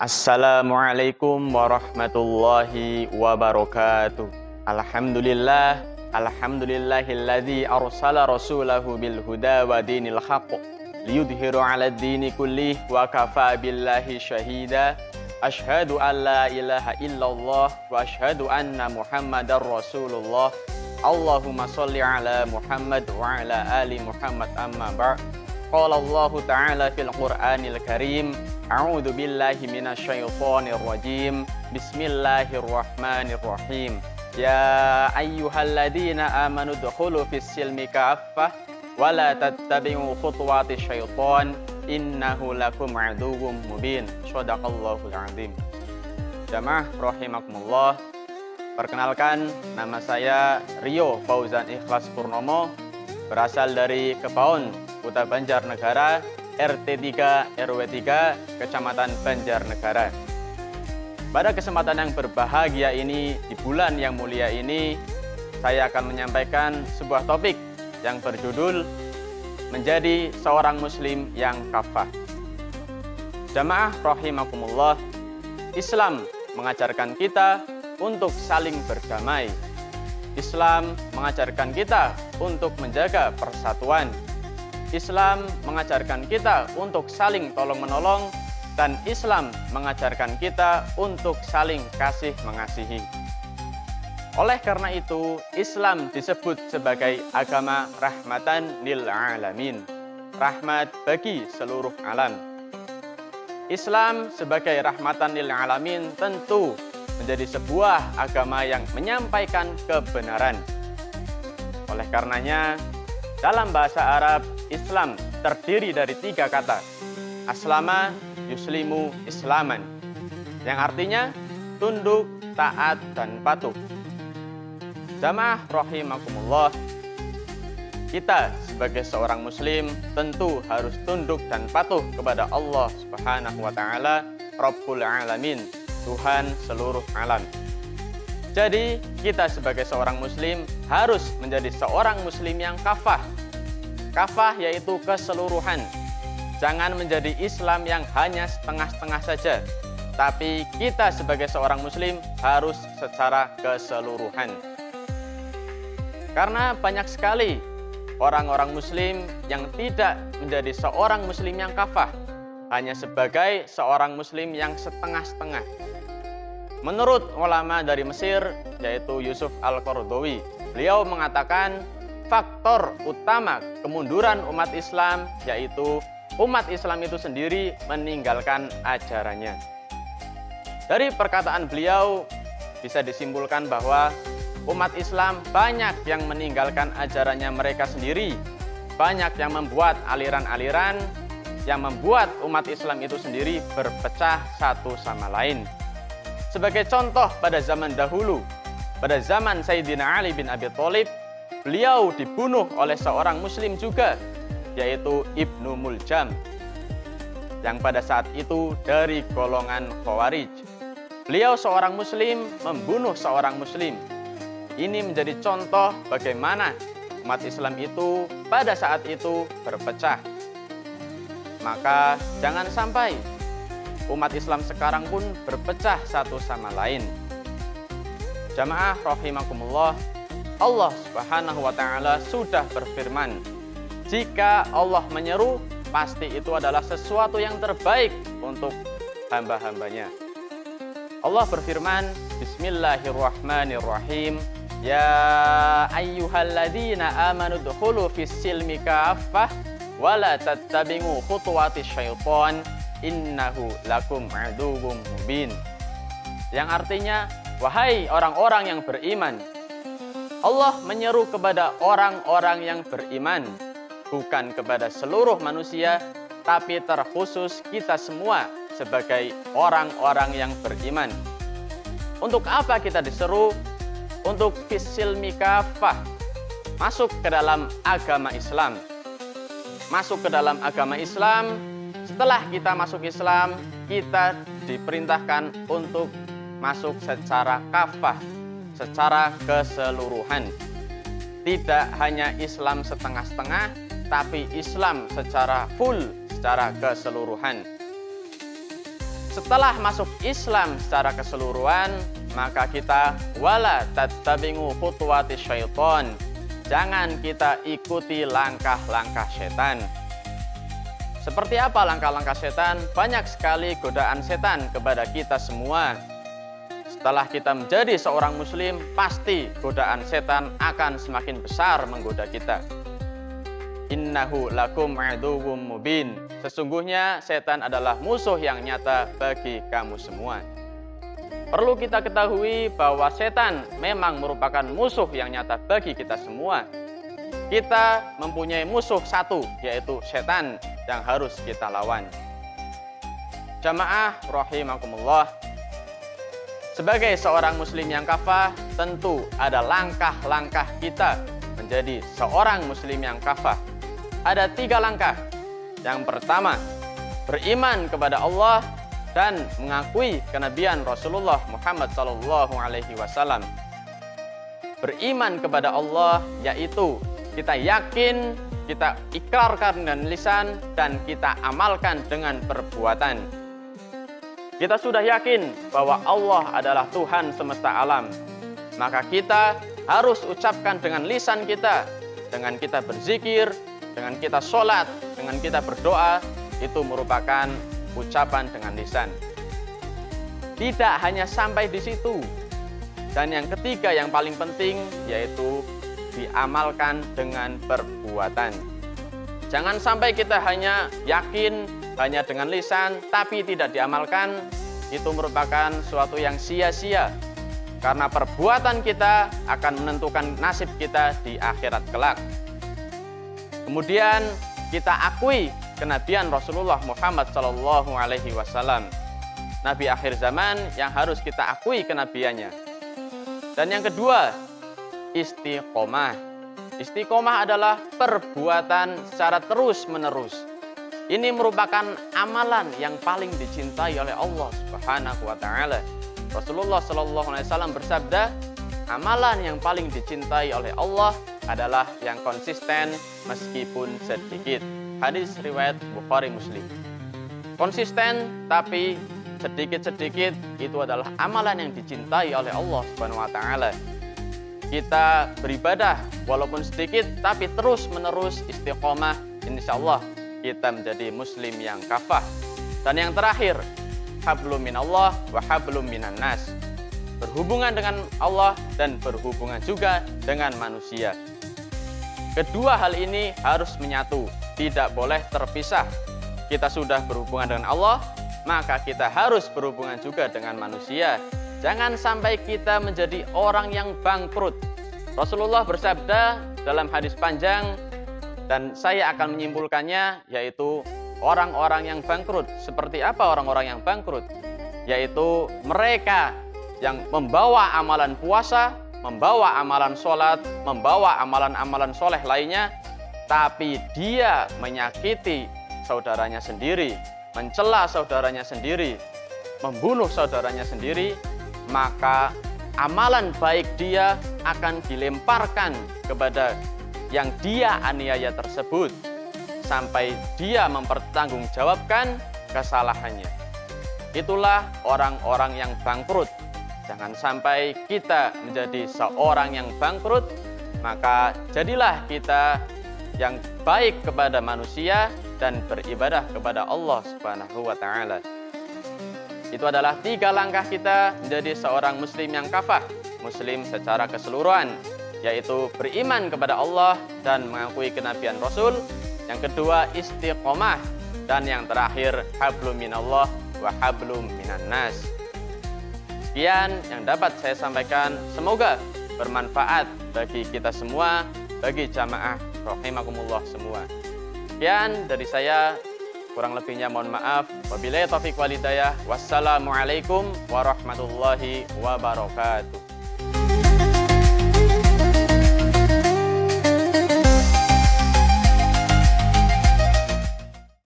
Assalamualaikum warahmatullahi wabarakatuh. Alhamdulillahilladzi arsala rasulahu bil huda wa dinil haqq liyudhiru 'alad dini kullih wa kafa billahi syahida. Asyhadu an la ilaha illallah wa asyhadu anna Muhammadar Rasulullah. Allahumma shalli ala Muhammad wa ala ali Muhammad, amma ba'd. Qala Allah Ta'ala fil Qur'anil Karim, a'udzu billahi minasyaitonir rajim. Bismillahirrahmanirrahim. Ya ayyuhalladzina amanu dkhulu fis silmi kaffah wa la tattabi'u khutuwatis syaiton innahu lakum aduwwum mubin. Shadaqallahul azim. Jamaah rahimakumullah. Perkenalkan, nama saya Rio Fauzan Ikhlas Purnomo, berasal dari Kepaon, Kuta Banjarnegara, RT 3 RW 3, Kecamatan Banjarnegara. Pada kesempatan yang berbahagia ini, di bulan yang mulia ini, saya akan menyampaikan sebuah topik yang berjudul menjadi seorang muslim yang kafah. Jamaah rahimakumullah, Islam mengajarkan kita untuk saling berdamai. Islam mengajarkan kita untuk menjaga persatuan. Islam mengajarkan kita untuk saling tolong-menolong, dan Islam mengajarkan kita untuk saling kasih mengasihi. Oleh karena itu, Islam disebut sebagai agama rahmatan lil alamin, rahmat bagi seluruh alam. Islam sebagai rahmatan lil alamin tentu menjadi sebuah agama yang menyampaikan kebenaran. Oleh karenanya, dalam bahasa Arab, Islam terdiri dari 3 kata. Aslama, yuslimu, islaman. Yang artinya tunduk, taat, dan patuh. Jamaah rahimakumullah, kita sebagai seorang muslim tentu harus tunduk dan patuh kepada Allah Subhanahu wa taala, Rabbul alamin, Tuhan seluruh alam. Jadi, kita sebagai seorang muslim harus menjadi seorang muslim yang kafah. Kafah yaitu keseluruhan. Jangan menjadi Islam yang hanya setengah-setengah saja, tapi kita sebagai seorang muslim harus secara keseluruhan. Karena banyak sekali orang-orang muslim yang tidak menjadi seorang muslim yang kafah, hanya sebagai seorang muslim yang setengah-setengah. Menurut ulama dari Mesir, yaitu Yusuf Al-Qaradawi, beliau mengatakan faktor utama kemunduran umat Islam yaitu umat Islam itu sendiri meninggalkan ajarannya. Dari perkataan beliau bisa disimpulkan bahwa umat Islam banyak yang meninggalkan ajarannya mereka sendiri, banyak yang membuat aliran-aliran yang membuat umat Islam itu sendiri berpecah satu sama lain. Sebagai contoh, pada zaman dahulu, pada zaman Sayyidina Ali bin Abi Thalib, beliau dibunuh oleh seorang muslim juga, yaitu Ibnu Muljam, yang pada saat itu dari golongan Khawarij. Beliau seorang muslim membunuh seorang muslim. Ini menjadi contoh bagaimana umat Islam itu pada saat itu berpecah. Maka jangan sampai umat Islam sekarang pun berpecah satu sama lain. Jamaah rahimakumullah, Allah Subhanahu wa taala sudah berfirman, jika Allah menyeru, pasti itu adalah sesuatu yang terbaik untuk hamba-hambanya. Allah berfirman, Bismillahirrahmanirrahim. Ya ayyuhalladzina amanu dkhulu fis silmi kaffah wa la tattabi'u khutuwatis syaiton innahu lakum aduwwum mubin. Yang artinya, wahai orang-orang yang beriman. Allah menyeru kepada orang-orang yang beriman, bukan kepada seluruh manusia, tapi terkhusus kita semua sebagai orang-orang yang beriman. Untuk apa kita diseru? Untuk fisilmi kafah, masuk ke dalam agama Islam. Masuk ke dalam agama Islam. Setelah kita masuk Islam, kita diperintahkan untuk masuk secara kafah, secara keseluruhan. Tidak hanya Islam setengah-setengah, tapi Islam secara full, secara keseluruhan. Setelah masuk Islam secara keseluruhan, maka kita wala tattabi'u khutuwati syaiton. Jangan kita ikuti langkah-langkah setan. Seperti apa langkah-langkah setan? Banyak sekali godaan setan kepada kita semua. Setelah kita menjadi seorang muslim, pasti godaan setan akan semakin besar menggoda kita. Innahu lakum aduwwum mubin. Sesungguhnya setan adalah musuh yang nyata bagi kamu semua. Perlu kita ketahui bahwa setan memang merupakan musuh yang nyata bagi kita semua. Kita mempunyai musuh satu, yaitu setan yang harus kita lawan. Jamaah rahimakumullah. Sebagai seorang muslim yang kafah, tentu ada langkah-langkah kita menjadi seorang muslim yang kafah. Ada 3 langkah. Yang pertama, beriman kepada Allah dan mengakui kenabian Rasulullah Muhammad SAW. Beriman kepada Allah yaitu kita yakin, kita ikrarkan dengan lisan, dan kita amalkan dengan perbuatan. Kita sudah yakin bahwa Allah adalah Tuhan semesta alam. Maka kita harus ucapkan dengan lisan kita, dengan kita berzikir, dengan kita sholat, dengan kita berdoa, itu merupakan ucapan dengan lisan. Tidak hanya sampai di situ. Dan yang ketiga yang paling penting yaitu diamalkan dengan perbuatan. Jangan sampai kita hanya yakin, hanya dengan lisan, tapi tidak diamalkan. Itu merupakan suatu yang sia-sia. Karena perbuatan kita akan menentukan nasib kita di akhirat kelak. Kemudian kita akui kenabian Rasulullah Muhammad SAW. Nabi akhir zaman yang harus kita akui kenabiannya. Dan yang kedua, istiqomah. Istiqomah adalah perbuatan secara terus-menerus. Ini merupakan amalan yang paling dicintai oleh Allah Subhanahu wa taala. Rasulullah SAW bersabda, amalan yang paling dicintai oleh Allah adalah yang konsisten meskipun sedikit. Hadis riwayat Bukhari Muslim. Konsisten tapi sedikit-sedikit itu adalah amalan yang dicintai oleh Allah Subhanahu wa taala. Kita beribadah walaupun sedikit tapi terus-menerus istiqomah, insyaallah kita menjadi muslim yang kafah. Dan yang terakhir, hablum minallah wa hablum minan nas. Berhubungan dengan Allah dan berhubungan juga dengan manusia. Kedua hal ini harus menyatu, tidak boleh terpisah. Kita sudah berhubungan dengan Allah, maka kita harus berhubungan juga dengan manusia. Jangan sampai kita menjadi orang yang bangkrut. Rasulullah bersabda dalam hadis panjang, dan saya akan menyimpulkannya, yaitu orang-orang yang bangkrut. Seperti apa orang-orang yang bangkrut? Yaitu mereka yang membawa amalan puasa, membawa amalan sholat, membawa amalan-amalan soleh lainnya, tapi dia menyakiti saudaranya sendiri, mencela saudaranya sendiri, membunuh saudaranya sendiri, maka amalan baik dia akan dilemparkan kepada yang dia aniaya tersebut sampai dia mempertanggungjawabkan kesalahannya. Itulah orang-orang yang bangkrut. Jangan sampai kita menjadi seorang yang bangkrut, maka jadilah kita yang baik kepada manusia dan beribadah kepada Allah Subhanahu wa taala. Itu adalah 3 langkah kita menjadi seorang muslim yang kafah, muslim secara keseluruhan, yaitu beriman kepada Allah dan mengakui kenabian Rasul. Yang kedua, istiqomah, dan yang terakhir, hablum minallah wa hablum minan nas. Sekian yang dapat saya sampaikan, semoga bermanfaat bagi kita semua, bagi jamaah rahimakumullah semua. Sekian dari saya, kurang lebihnya mohon maaf. Wabillahi taufiq wal hidayah. Wassalamualaikum warahmatullahi wabarakatuh.